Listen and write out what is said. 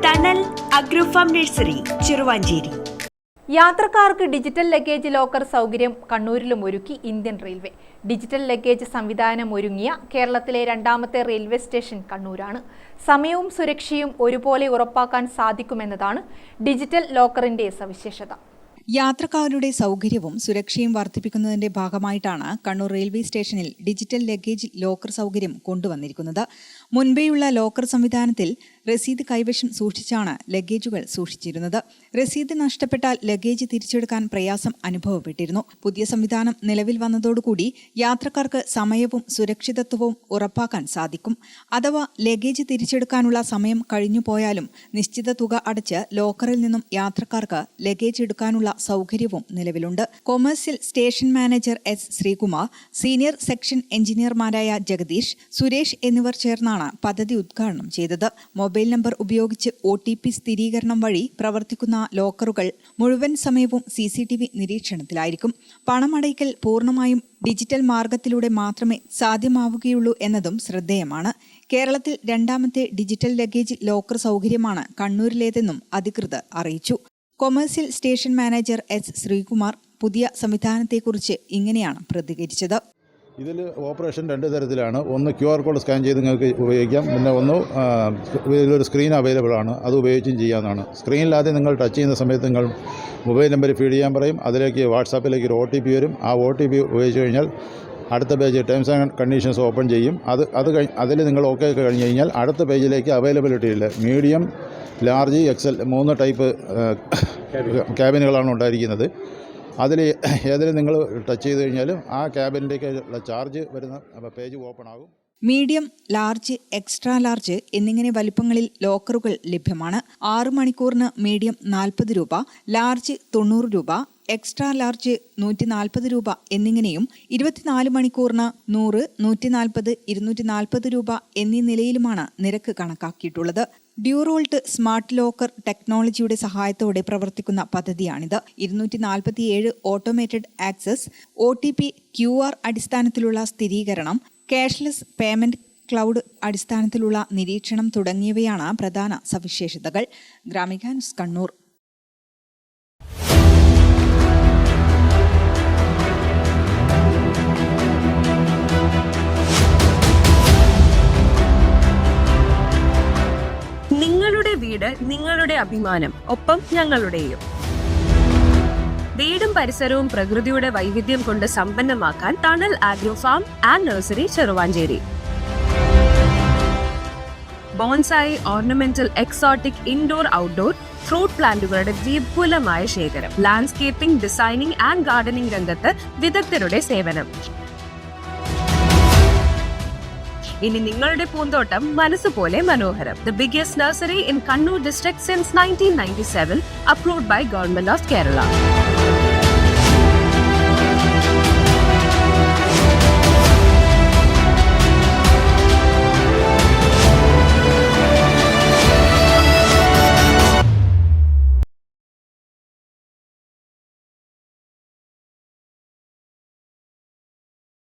തണൽ അഗ്രോഫാം നഴ്സറി, ചെറുവാഞ്ചേരി. യാത്രക്കാർക്ക് digital luggage locker സൗകര്യം കണ്ണൂരിലും ഒരുക്കി ഇന്ത്യൻ റെയിൽവേ. ഡിജിറ്റൽ ലഗേജ് സംവിധാനം ഒരുങ്ങിയ കേരളത്തിലെ രണ്ടാമത്തെ റെയിൽവേ സ്റ്റേഷൻ കണ്ണൂരാണ്. സമയവും സുരക്ഷയും ഒരുപോലെ ഉറപ്പാക്കാൻ സാധിക്കുമെന്നതാണ് ഡിജിറ്റൽ ലോക്കറിന്റെ സവിശേഷത. യാത്രക്കാരുടെ സൗകര്യവും സുരക്ഷയും വർദ്ധിപ്പിക്കുന്നതിന്റെ ഭാഗമായിട്ടാണ് കണ്ണൂർ റെയിൽവേ സ്റ്റേഷനിൽ ഡിജിറ്റൽ ലഗേജ് ലോക്കർ സൗകര്യം കൊണ്ടുവന്നിരിക്കുന്നത്. മുൻപേയുള്ള ലോക്കർ സംവിധാനത്തിൽ രസീത് കൈവശം സൂക്ഷിച്ചാണ് ലഗേജുകൾ സൂക്ഷിച്ചിരുന്നത്. രസീത് നഷ്ടപ്പെട്ടാൽ ലഗേജ് തിരിച്ചെടുക്കാൻ പ്രയാസം അനുഭവപ്പെട്ടിരുന്നു. പുതിയ സംവിധാനം നിലവിൽ വന്നതോടുകൂടി യാത്രക്കാർക്ക് സമയവും സുരക്ഷിതത്വവും ഉറപ്പാക്കാൻ സാധിക്കും. അഥവാ ലഗേജ് തിരിച്ചെടുക്കാനുള്ള സമയം കഴിഞ്ഞുപോയാലും നിശ്ചിത തുക അടച്ച് ലോക്കറിൽ നിന്നും യാത്രക്കാർക്ക് ലഗേജ് എടുക്കാനുള്ള സൗകര്യവും നിലവിലുണ്ട്. Commercial station manager S Sreekumar, senior section എഞ്ചിനീയർമാരായ ജഗദീഷ്, സുരേഷ് എന്നിവർ ചേർന്നാണ് പദ്ധതി ഉദ്ഘാടനം ചെയ്തത്. മൊബൈൽ നമ്പർ ഉപയോഗിച്ച് OTP സ്ഥിരീകരണം വഴി പ്രവർത്തിക്കുന്ന ലോക്കറുകൾ മുഴുവൻ സമയവും CCTV നിരീക്ഷണത്തിലായിരിക്കും. പണമടയ്ക്കൽ പൂർണ്ണമായും ഡിജിറ്റൽ മാർഗത്തിലൂടെ മാത്രമേ സാധ്യമാവുകയുള്ളൂ എന്നതും ശ്രദ്ധേയമാണ്. കേരളത്തിൽ രണ്ടാമത്തെ ഡിജിറ്റൽ ലഗേജ് ലോക്കർ സൗകര്യമാണ് കണ്ണൂരിലേതെന്നും അധികൃതർ അറിയിച്ചു. Commercial station manager S Sreekumar പുതിയ സംവിധാനത്തെക്കുറിച്ച് ഇങ്ങനെയാണ് പ്രതികരിച്ചത്. ഇതിൽ ഓപ്പറേഷൻ രണ്ട് തരത്തിലാണ്. ഒന്ന് QR കോഡ് സ്കാൻ ചെയ്ത് നിങ്ങൾക്ക് ഉപയോഗിക്കാം. പിന്നെ ഒന്ന് ഇതിലൊരു സ്ക്രീൻ അവൈലബിൾ ആണ്, അത് ഉപയോഗിച്ചും ചെയ്യാവുന്നതാണ്. സ്ക്രീനിലാദ്യം നിങ്ങൾ ടച്ച് ചെയ്യുന്ന സമയത്ത് നിങ്ങൾ മൊബൈൽ നമ്പർ ഫീഡ് ചെയ്യാൻ പറയും. അതിലേക്ക് വാട്സാപ്പിലേക്ക് ഒരു OTP വരും. ആ OTP ഉപയോഗിച്ച് കഴിഞ്ഞാൽ അടുത്ത page terms and conditions open ചെയ്യും. അതിൽ നിങ്ങൾ ഓക്കെ ഒക്കെ കഴിഞ്ഞ് കഴിഞ്ഞാൽ അടുത്ത പേജിലേക്ക് അവൈലബിലിറ്റി ഇല്ല. മീഡിയം, ലാർജ്, XL 3 ടൈപ്പ് ക്യാബിനുകളാണ് ഉണ്ടായിരിക്കുന്നത്. അതിൽ ഏതിൽ നിങ്ങൾ ടച്ച് ചെയ്ത് കഴിഞ്ഞാലും ആ ക്യാബിൻ്റെയൊക്കെയുള്ള ചാർജ് വരുന്ന പേജ് ഓപ്പൺ ആകും. മീഡിയം, ലാർജ്, എക്സ്ട്രാ ലാർജ് എന്നിങ്ങനെ വലിപ്പങ്ങളിൽ ലോക്കറുകൾ ലഭ്യമാണ്. 6 മണിക്കൂറിന് മീഡിയം 40 രൂപ, ലാർജ് 90 രൂപ, എക്സ്ട്രാ ലാർജ് 140 രൂപ എന്നിങ്ങനെയും 24 മണിക്കൂറിന് 100, 140, 240 രൂപ എന്നീ നിലയിലുമാണ് നിരക്ക് കണക്കാക്കിയിട്ടുള്ളത്. ഡ്യൂറോൾട്ട് സ്മാർട്ട് ലോക്കർ ടെക്നോളജിയുടെ സഹായത്തോടെ പ്രവർത്തിക്കുന്ന പദ്ധതിയാണിത്. 247 ഓട്ടോമേറ്റഡ് ആക്സസ്, OTP, QR അടിസ്ഥാനത്തിലുള്ള സ്ഥിരീകരണം, ക്യാഷ്ലെസ് പേയ്മെന്റ്, ക്ലൗഡ് അടിസ്ഥാനത്തിലുള്ള നിരീക്ഷണം തുടങ്ങിയവയാണ് പ്രധാന സവിശേഷതകൾ. ഗ്രാമിക ന്യൂസ്, കണ്ണൂർ. നിങ്ങളുടെ വീട്, നിങ്ങളുടെ അഭിമാനം, ഒപ്പം ഞങ്ങളുടെയും. വീടും പരിസരവും പ്രകൃതിയുടെ വൈവിധ്യം കൊണ്ട് സമ്പന്നമാക്കാൻ Thanal agro farm and nursery, Cheruvanchery. Bonsai, ornamental, exotic, indoor, outdoor fruit പ്ലാന്റുകളുടെ വിപുലമായ ശേഖരം. ലാൻഡ്സ്കേപ്പിംഗ്, ഡിസൈനിംഗ് ആൻഡ് ഗാർഡനിംഗ് രംഗത്ത് വിദഗ്ധരുടെ സേവനം. ഇനി നിങ്ങളുടെ പൂന്തോട്ടം മനസ്സുപോലെ മനോഹരം. The biggest nursery in Kannur district since 1997, approved by Government of Kerala.